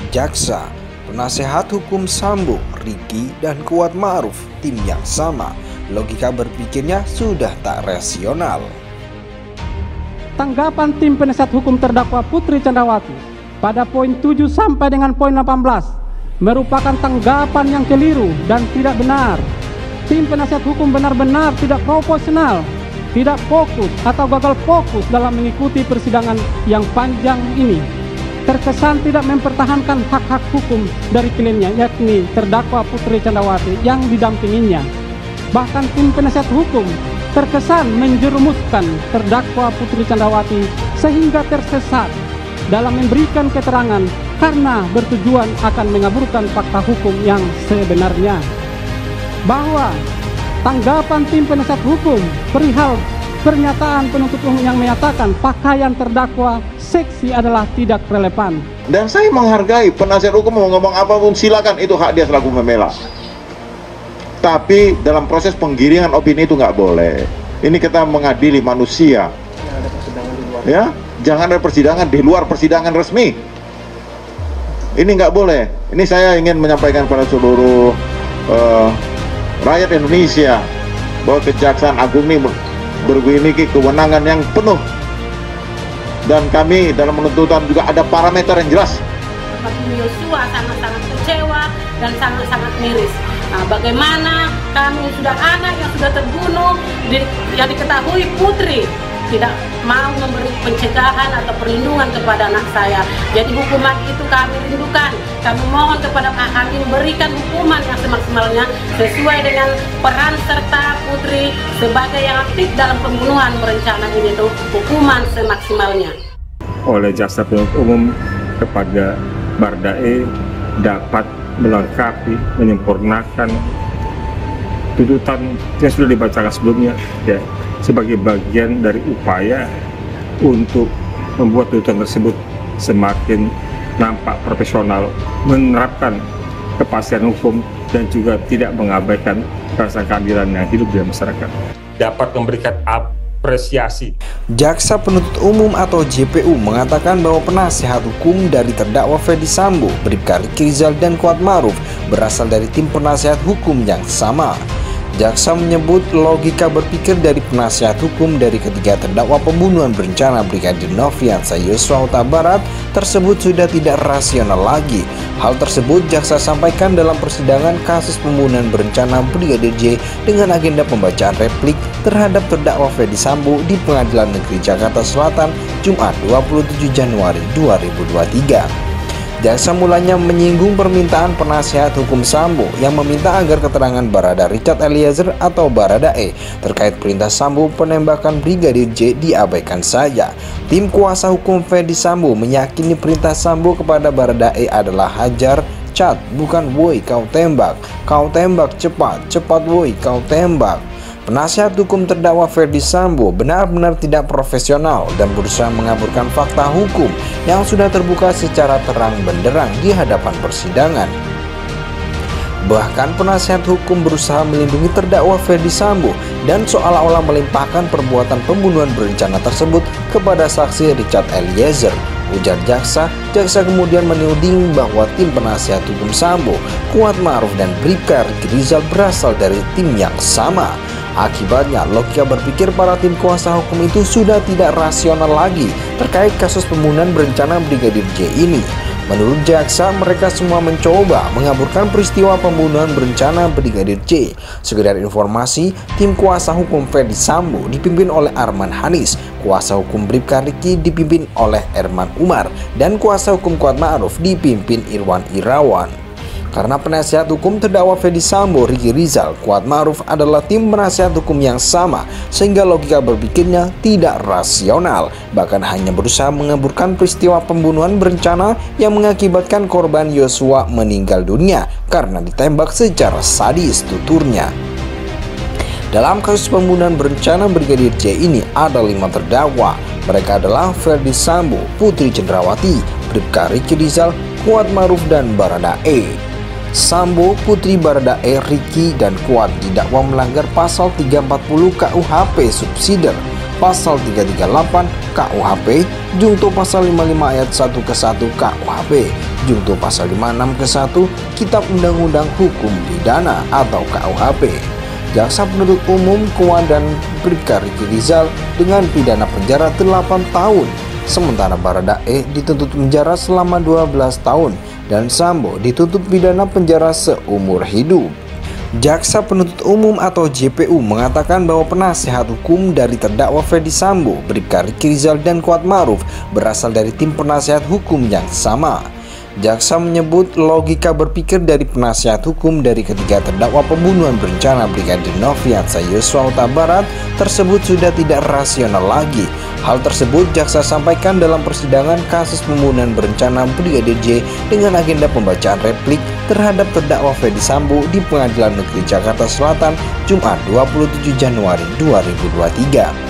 Jaksa, penasehat hukum Sambo, Ricky, dan Kuat Ma'ruf, tim yang sama. Logika berpikirnya sudah tak rasional. Tanggapan tim penasihat hukum terdakwa Putri Chandrawati pada poin 7 sampai dengan poin 18 merupakan tanggapan yang keliru dan tidak benar. Tim penasihat hukum benar-benar tidak proporsional, tidak fokus atau gagal fokus dalam mengikuti persidangan yang panjang ini. Terkesan tidak mempertahankan hak-hak hukum dari kliennya, yakni terdakwa Putri Chandrawati yang didampinginya. Bahkan tim penasihat hukum terkesan menjerumuskan terdakwa Putri Chandrawati sehingga tersesat dalam memberikan keterangan karena bertujuan akan mengaburkan fakta hukum yang sebenarnya. Bahwa tanggapan tim penasihat hukum perihal pernyataan penuntut umum yang menyatakan pakaian terdakwa seksi adalah tidak relevan. Dan saya menghargai penasihat hukum mau ngomong apapun silakan, itu hak dia selaku pembela. Tapi dalam proses penggiringan opini itu nggak boleh. Ini kita mengadili manusia. Ya, jangan ada persidangan di luar persidangan resmi. Ini nggak boleh. Ini saya ingin menyampaikan pada seluruh rakyat Indonesia bahwa Kejaksaan Agung ini memiliki kewenangan yang penuh. Dan kami dalam penuntutan juga ada parameter yang jelas. Yosua sangat-sangat kecewa dan sangat-sangat miris. Nah, bagaimana kami sudah anak yang sudah terbunuh, yang diketahui Putri tidak mau memberi pencegahan atau perlindungan kepada anak saya. Jadi hukuman itu kami rindukan. Kami mohon kepada Pak Hakim berikan hukuman yang semaksimalnya sesuai dengan peran serta Putri sebagai yang aktif dalam pembunuhan berencana ini, itu hukuman semaksimalnya. Oleh jaksa penuntut umum kepada Baradae dapat melengkapi, menyempurnakan tuntutan yang sudah dibacakan sebelumnya, ya, sebagai bagian dari upaya untuk membuat tuntutan tersebut semakin nampak profesional, menerapkan kepastian hukum dan juga tidak mengabaikan rasa keadilan yang hidup di masyarakat. Dapat memberikan apresiasi. Jaksa penuntut umum atau JPU mengatakan bahwa penasehat hukum dari terdakwa Ferdy Sambo, Bribka Ricky Rizal, dan Kuat Ma'ruf berasal dari tim penasehat hukum yang sama. Jaksa menyebut logika berpikir dari penasehat hukum dari ketiga terdakwa pembunuhan berencana Brigadir Nofriansah Yosua Huta Barat tersebut sudah tidak rasional lagi. Hal tersebut jaksa sampaikan dalam persidangan kasus pembunuhan berencana Brigadir J dengan agenda pembacaan replik terhadap terdakwa Ferdy Sambo di Pengadilan Negeri Jakarta Selatan Jumat 27 Januari 2023. Jaksa mulanya menyinggung permintaan penasehat hukum Sambo yang meminta agar keterangan Barada Richard Eliezer atau Baradae terkait perintah Sambo penembakan Brigadir J diabaikan saja. Tim kuasa hukum Ferdy Sambo meyakini perintah Sambo kepada Baradae adalah hajar, cat, bukan woi kau tembak cepat, cepat woi kau tembak. Penasihat hukum terdakwa Ferdy Sambo benar-benar tidak profesional dan berusaha mengaburkan fakta hukum yang sudah terbuka secara terang benderang di hadapan persidangan. Bahkan penasihat hukum berusaha melindungi terdakwa Ferdy Sambo dan seolah-olah melimpahkan perbuatan pembunuhan berencana tersebut kepada saksi Richard Eliezer. Ujar jaksa kemudian menuding bahwa tim penasihat hukum Sambo, Kuat Ma'ruf, dan Bribka Ricky Rizal berasal dari tim yang sama. Akibatnya, logika berpikir para tim kuasa hukum itu sudah tidak rasional lagi terkait kasus pembunuhan berencana Brigadir J ini. Menurut jaksa, mereka semua mencoba mengaburkan peristiwa pembunuhan berencana Brigadir J. Sekedar informasi, tim kuasa hukum Ferdy Sambo dipimpin oleh Arman Hanis, kuasa hukum Bribka Ricky dipimpin oleh Erman Umar, dan kuasa hukum Kuat Ma'ruf dipimpin Irwan Irawan. Karena penasihat hukum terdakwa Ferdy Sambo, Ricky Rizal, Kuat Ma'ruf adalah tim penasihat hukum yang sama, sehingga logika berpikirnya tidak rasional, bahkan hanya berusaha mengaburkan peristiwa pembunuhan berencana yang mengakibatkan korban Yosua meninggal dunia karena ditembak secara sadis, tuturnya. Dalam kasus pembunuhan berencana Brigadir J ini ada 5 terdakwa. Mereka adalah Ferdy Sambo, Putri Chandrawati, Bribka Ricky Rizal, Kuat Ma'ruf, dan Baradae. Sambo, Putri, Baradae, Ricky, dan Kuat didakwa melanggar pasal 340 KUHP subsidiar, pasal 338 KUHP, junto pasal 55 ayat 1 ke 1 KUHP, junto pasal 56 ke 1 Kitab Undang-Undang Hukum Pidana atau KUHP. Jaksa penuntut umum Kuat dan Bribka Riki Rizal dengan pidana penjara 8 tahun, sementara Baradae dituntut penjara selama 12 tahun dan Sambo dituntut pidana penjara seumur hidup. Jaksa penuntut umum atau JPU mengatakan bahwa penasihat hukum dari terdakwa Ferdi Sambo, Bribka Riki Rizal dan Kuat Ma'ruf berasal dari tim penasihat hukum yang sama. Jaksa menyebut logika berpikir dari penasihat hukum dari ketiga terdakwa pembunuhan berencana Brigadir Nofriansah Yosua Huta Barat tersebut sudah tidak rasional lagi. Hal tersebut jaksa sampaikan dalam persidangan kasus pembunuhan berencana Brigadir J dengan agenda pembacaan replik terhadap terdakwa Ferdi Sambo di Pengadilan Negeri Jakarta Selatan Jumat 27 Januari 2023.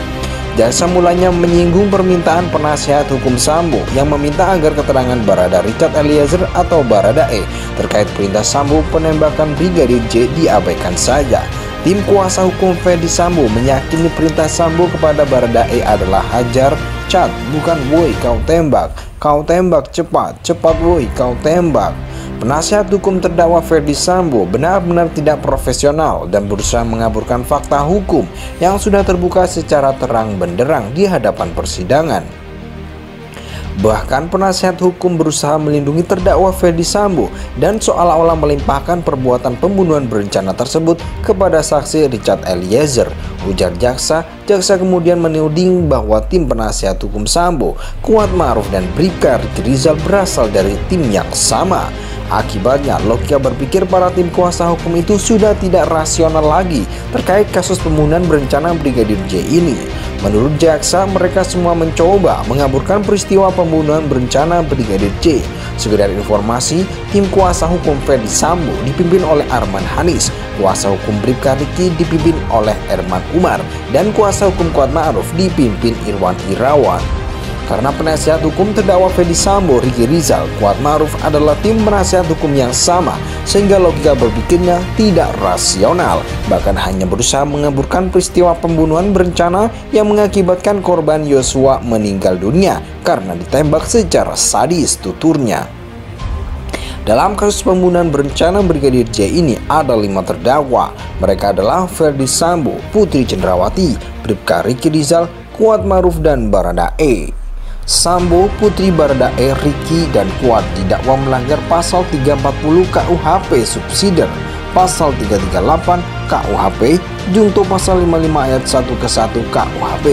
Jaksa mulanya menyinggung permintaan penasihat hukum Sambo yang meminta agar keterangan Barada Richard Eliezer atau Baradae terkait perintah Sambo penembakan Brigadir J diabaikan saja. Tim kuasa hukum Ferdi Sambo meyakini perintah Sambo kepada Baradae adalah hajar, cat, bukan woi kau tembak cepat, cepat woi kau tembak. Penasihat hukum terdakwa Ferdi Sambo benar-benar tidak profesional dan berusaha mengaburkan fakta hukum yang sudah terbuka secara terang benderang di hadapan persidangan. Bahkan penasihat hukum berusaha melindungi terdakwa Ferdi Sambo dan seolah-olah melimpahkan perbuatan pembunuhan berencana tersebut kepada saksi Richard Eliezer. Ujar jaksa kemudian menuding bahwa tim penasihat hukum Sambo, Kuat Ma'ruf dan Bribka Riki Rizal berasal dari tim yang sama. Akibatnya, logika berpikir para tim kuasa hukum itu sudah tidak rasional lagi terkait kasus pembunuhan berencana Brigadir J ini. Menurut jaksa, mereka semua mencoba mengaburkan peristiwa pembunuhan berencana Brigadir J. Sekedar informasi, tim kuasa hukum Ferdi Sambo dipimpin oleh Arman Hanis, kuasa hukum Bribka Riki dipimpin oleh Herman Umar, dan kuasa hukum Kuat Ma'ruf dipimpin Irwan Irawan. Karena penasihat hukum terdakwa Ferdi Sambo, Riki Rizal, Kuat Ma'ruf adalah tim penasihat hukum yang sama, sehingga logika berpikirnya tidak rasional, bahkan hanya berusaha mengaburkan peristiwa pembunuhan berencana yang mengakibatkan korban Yosua meninggal dunia karena ditembak secara sadis, tuturnya. Dalam kasus pembunuhan berencana Brigadir J ini ada 5 terdakwa. Mereka adalah Ferdi Sambo, Putri Cendrawati, Bribka Riki Rizal, Kuat Ma'ruf dan Baradae. Sambo, Putri, Baradae, Riki, dan Kuat didakwa melanggar pasal 340 KUHP subsidiar, pasal 338 KUHP, junto pasal 55 ayat 1 ke 1 KUHP.